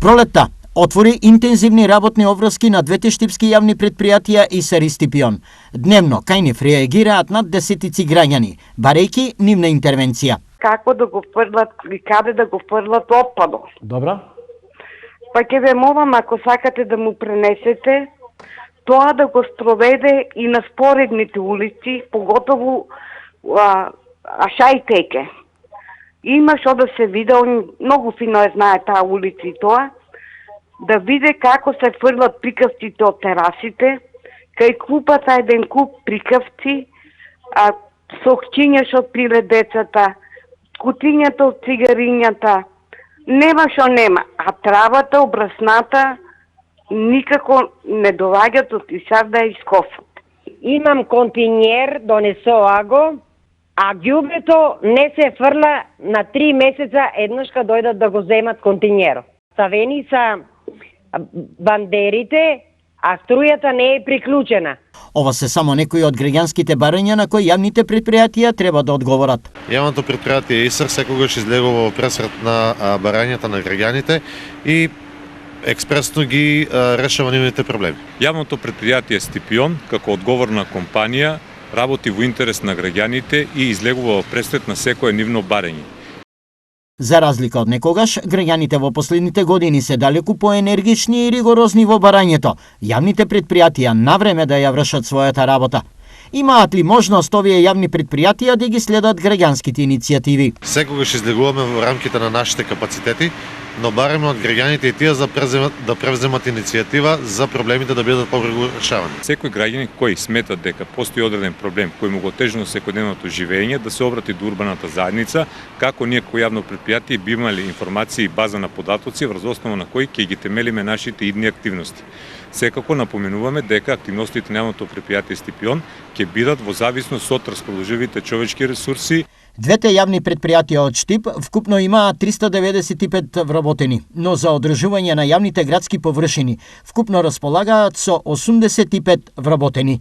пролетта отвори интензивни работни обврски на двете штипски јавни предпријатија ИСАР и Стипион. Дневно кај нив реагираат над десетици граѓани, барејќи нивна интервенција. Како да го фрлат и каде да го фрлат отпадот. Добра. Па ќе ве молам, ако сакате да му пренесете, тоа да го спроведе и на споредните улици, поготово Ашајтеке. Има што да се види, он многу фино знае таа улица и тоа, да види како се фрлат прикавците од терасите, кај купата еден куп прикавци, сохчиња што пиле децата, кутињата од цигарињата, нема што нема, а травата, обрасната, никако не доаѓат од ИСАР да искосат. Имам континјер, донесоа го, а ѓубрето не се фрла на 3 месеца еднаш кога дојдат да го земат континјерот. Ставени са бандерите, а струјата не е приклучена. Ова се само некои од граѓанските барања на кои јавните предпријатија треба да одговорат. Јавното предпријатие ИСАР секогаш излегува во пресрет на барањата на граѓаните и експресно ги решава нивните проблеми. Јавното предпријатие Стипион, како одговорна компанија, работи во интерес на граѓаните и излегува во пресрет на секое нивно барање. За разлика од некогаш, граѓаните во последните години се далеку поенергични и ригорозни во барањето. Јавните предпријатија навреме да ја вршат својата работа. Имаат ли можност овие јавни предпријатија да ги следат граѓанските иницијативи? Секогаш излегуваме во рамките на нашите капацитети, но бараме од граѓаните и тие да превземат иницијатива за проблемите да бидат побрзо решавани. Секој граѓанин кој смета дека постои одреден проблем кој му го тежи на секојдневното живење, да се обрати до урбаната заедница, како ние кој јавно предпријатие би имали информации и база на податоци врз основа на кои ќе ги темелиме нашите идни активности. Секако напоменуваме дека активностите на јавното предпријатие Стипион ќе бидат во зависност од расположивите човечки ресурси. Двете јавни предпријатија од Штип вкупно имаат 395 вработени, но за одржување на јавните градски површини вкупно располагаат со 85 вработени.